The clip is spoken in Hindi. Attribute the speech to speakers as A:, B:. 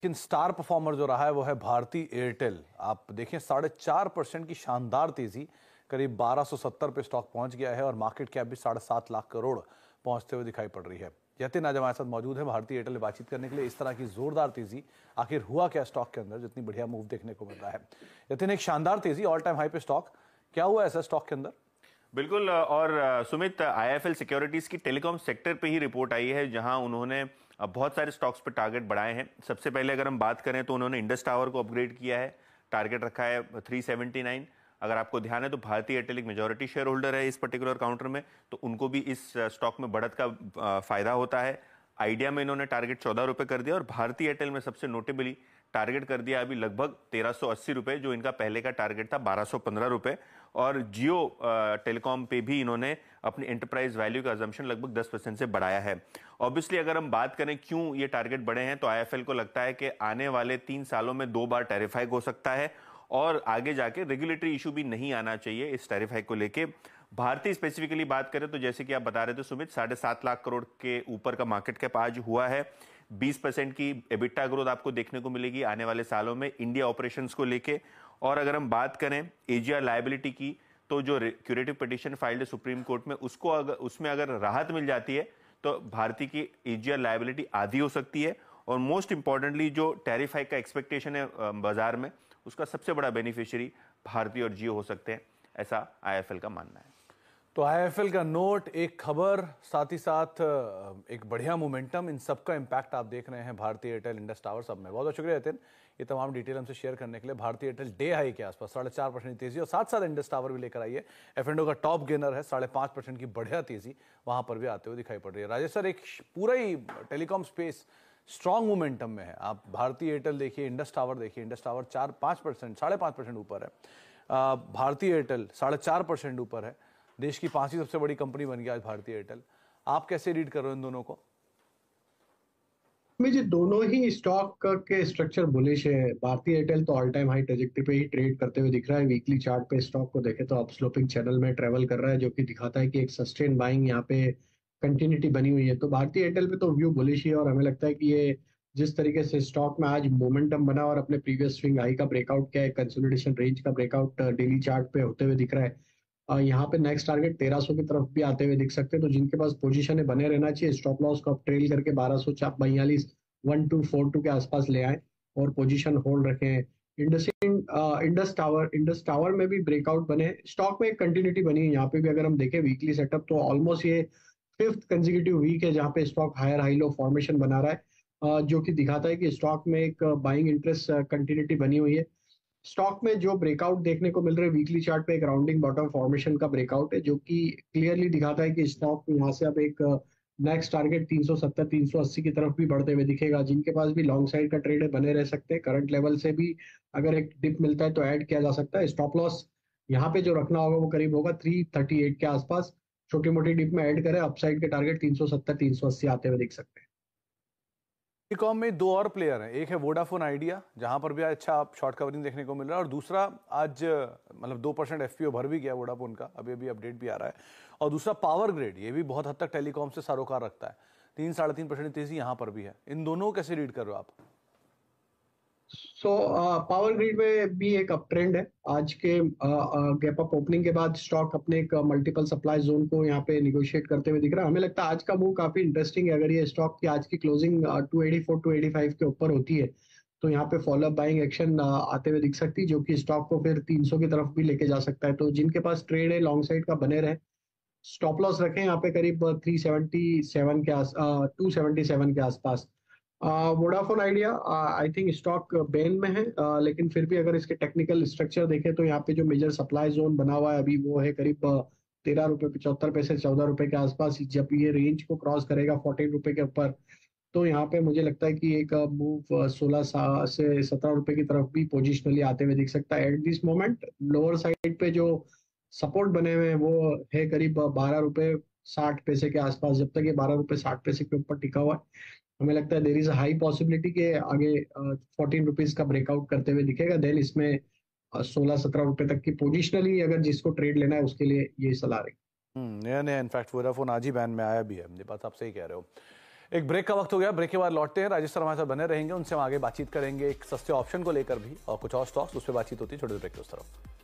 A: लेकिन स्टार परफॉर्मर जो रहा है वो है भारती एयरटेल। आप देखें 4.5% की शानदार तेजी, करीब 1270 पे स्टॉक पहुंच गया है और मार्केट कैप भी 7.5 लाख करोड़ पहुंचते हुए दिखाई पड़ रही है। यतिन आज हमारे साथ मौजूद है भारती एयरटेल बातचीत करने के लिए। इस तरह की जोरदार तेजी आखिर हुआ क्या स्टॉक के अंदर, जितनी बढ़िया मूव देखने को मिल रहा है। यतिन, एक शानदार तेजी, ऑल टाइम हाई पे स्टॉक, क्या हुआ ऐसा स्टॉक के अंदर?
B: बिल्कुल। और सुमित, आईएफएल सिक्योरिटीज की टेलीकॉम सेक्टर पे ही रिपोर्ट आई है, जहां उन्होंने बहुत सारे स्टॉक्स पे टारगेट बढ़ाए हैं। सबसे पहले अगर हम बात करें तो उन्होंने इंडस टावर को अपग्रेड किया है, टारगेट रखा है 379। अगर आपको ध्यान है तो भारतीय एयरटेल एक मेजॉरिटी शेयर होल्डर है इस पर्टिकुलर काउंटर में, तो उनको भी इस स्टॉक में बढ़त का फायदा होता है। आइडिया में इन्होंने टारगेट 14 रुपए कर दिया और भारतीय एयरटेल में सबसे नोटेबली टारगेट कर दिया अभी लगभग 1380 रुपए, जो इनका पहले का टारगेट था 1215 रुपए। और जियो टेलीकॉम पे भी इन्होंने अपनी एंटरप्राइज वैल्यू का अजम्पशन लगभग 10% से बढ़ाया है। ऑब्वियसली अगर हम बात करें क्यों ये टारगेट बढ़े हैं, तो आईएफएल को लगता है कि आने वाले 3 सालों में 2 बार टैरिफ हाइक हो सकता है और आगे जाके रेगुलेटरी इशू भी नहीं आना चाहिए इस टैरिफ हाइक को लेके। भारतीय स्पेसिफिकली बात करें तो जैसे कि आप बता रहे थे सुमित, 7.5 लाख करोड़ के ऊपर का मार्केट कैप आज हुआ है। 20% की एबिटा ग्रोथ आपको देखने को मिलेगी आने वाले सालों में इंडिया ऑपरेशंस को लेके। और अगर हम बात करें एजीआर लायबिलिटी की, तो जो क्यूरेटिव पिटीशन फाइल्ड है सुप्रीम कोर्ट में, उसमें अगर राहत मिल जाती है तो भारतीय की एजीआर लायबिलिटी आधी हो सकती है। और मोस्ट इंपॉर्टेंटली जो टैरिफ हाइक का एक्सपेक्टेशन है बाजार में, उसका सबसे बड़ा बेनिफिशियरी भारतीय और जियो हो सकते हैं, ऐसा आईएफएल का मानना है।
A: तो आईएफएल का नोट, एक खबर, साथ ही साथ एक बढ़िया मोमेंटम, इन सबका इंपैक्ट आप देख रहे हैं भारतीय एयरटेल, इंडस टावर सब में। बहुत बहुत शुक्रिया यतिन, ये तमाम डिटेल हमसे शेयर करने के लिए। भारतीय एयरटेल डे हाई के आसपास 4.5% तेजी और साथ साथ इंडस टावर भी लेकर आइए। एफ&ओ का टॉप गेनर है, 5.5% की बढ़िया तेजी वहां पर भी आते हुए दिखाई पड़ रही है। राजेश सर, एक पूरा ही टेलीकॉम स्पेस स्ट्रॉन्ग मोमेंटम में है। आप भारतीय एयरटेल देखिए, इंडस टावर देखिए। इंडस टावर 4-5%, 5.5% ऊपर है। भारतीय एयरटेल 4.5% ऊपर है। देश की 5वीं सबसे बड़ी कंपनी बन गया आज भारतीय एयरटेल। आप कैसे रीड कर रहे हो इन दोनों को?
C: मुझे दोनों ही स्टॉक के स्ट्रक्चर बुलिश है। भारतीय एयरटेल तो ऑल टाइम हाई ट्रेजेक्टरी पे ही ट्रेड करते हुए दिख रहा है। वीकली चार्ट पे स्टॉक को देखे तो अप स्लोपिंग चैनल में ट्रेवल कर रहा है, जो कि दिखाता है कि एक सस्टेन बाइंग यहाँ पे कंटिन्यूटी बनी हुई है। तो भारतीय एयरटेल पे तो व्यू बुलिश ही है और हमें लगता है कि ये जिस तरीके से स्टॉक में आज मोमेंटम बना और अपने प्रीवियस स्विंग हाई का ब्रेकआउट किया है, कंसोलिडेशन रेंज का ब्रेकआउट डेली चार्ट पे होते हुए दिख रहा है। यहाँ पे नेक्स्ट टारगेट 1300 की तरफ भी आते हुए दिख सकते हैं। तो जिनके पास पोजीशन है बने रहना चाहिए। स्टॉप लॉस को अब ट्रेल करके 1242 1242 के आसपास ले आए और पोजीशन होल्ड रखें। इंडस टावर में भी ब्रेकआउट बने, स्टॉक में एक कंटिन्यूटी बनी है। यहाँ पे भी अगर हम देखें वीकली सेटअप, तो ऑलमोस्ट ये 5th कंसेक्यूटिव वीक है जहाँ पे stock higher high low formation बना रहा है, जो कि दिखाता है कि स्टॉक में एक बाइंग इंटरेस्ट कंटिन्यूटी बनी हुई है। स्टॉक में जो ब्रेकआउट देखने को मिल रहा है वीकली चार्ट पे, एक राउंडिंग बॉटम फॉर्मेशन का ब्रेकआउट है, जो कि क्लियरली दिखाता है कि स्टॉक यहाँ से अब एक नेक्स्ट टारगेट 370 380 की तरफ भी बढ़ते हुए दिखेगा। जिनके पास भी लॉन्ग साइड का ट्रेड है बने रह सकते हैं। करंट लेवल से भी अगर एक डिप मिलता है तो ऐड किया जा सकता है। स्टॉप लॉस यहाँ पे जो रखना होगा वो करीब होगा 338 के आसपास। छोटी मोटी डिप में ऐड करें, अपसाइड के टारगेट 370 380 आते हुए दिख सकते हैं।
A: टेलीकॉम में 2 और प्लेयर हैं, एक है वोडाफोन आइडिया, जहां पर भी अच्छा शॉर्ट कवरिंग देखने को मिल रहा है, और दूसरा आज मतलब 2% एफपीओ भर भी गया वोडाफोन का, अभी अभी अपडेट भी आ रहा है। और दूसरा पावर ग्रिड, ये भी बहुत हद तक टेलीकॉम से सरोकार रखता है। 3-3.5% तेजी यहां पर भी है। इन दोनों को कैसे रीड कर रहे हो आप?
C: पावर ग्रिड में भी एक अप ट्रेंड है। आज के गैप अप ओपनिंग के बाद स्टॉक अपने एक मल्टीपल सप्लाई जोन को यहाँ पे निगोशिएट करते हुए दिख रहा है। हमें लगता है आज का मूव काफी इंटरेस्टिंग है। अगर ये स्टॉक की आज की क्लोजिंग 284 285 के ऊपर होती है तो यहाँ पे फॉलोअप बाइंग एक्शन आते हुए दिख सकती है, जो कि स्टॉक को फिर 300 की तरफ भी लेके जा सकता है। तो जिनके पास ट्रेड है लॉन्ग साइड का बने रहे, स्टॉप लॉस रखें यहाँ पे करीब 377 के 277 के आसपास। Vodafone idea I think stock Ben में है, लेकिन फिर भी अगर इसके टेक्निकल स्ट्रक्चर देखें तो यहाँ पे जो मेजर सप्लाई जोन बना हुआ है अभी वो है करीब 13 रुपए 75 पैसे 14 रुपए के आसपास। जब ये रेंज को क्रॉस करेगा 14 रुपए के ऊपर, तो यहाँ पे मुझे लगता है कि एक मूव 16 से 17 रुपए की तरफ भी पोजिशनली आते हुए दिख सकता है। At this moment lower side पे जो सपोर्ट बने हुए हैं वो है करीब 12 रुपए 60 पैसे के आसपास। जब तक ये 12 रुपए 60 पैसे के ऊपर टिका हुआ है, हमें लगता है there is a high possibility के आगे 14 रुपीज का ब्रेकआउट करते हुए दिखेगा। देन इसमें 16-17 रुपए तक की पोजिशनली अगर जिसको ट्रेड लेना है उसके लिए ये सलाह रही।
A: नया नया इनफैक्ट वोडाफोन आज ही बैन में आया भी है, ये बात आप सही कह रहे हो। एक ब्रेक का वक्त हो गया, ब्रेक के बाद लौटते हैं। राजेश सर हमारे साथ बने रहेंगे, उनसे हम आगे बातचीत करेंगे एक सस्ते ऑप्शन को लेकर भी, और कुछ और स्टॉक्स उस पर बातचीत होती है छोटे ब्रेक के उस तरफ।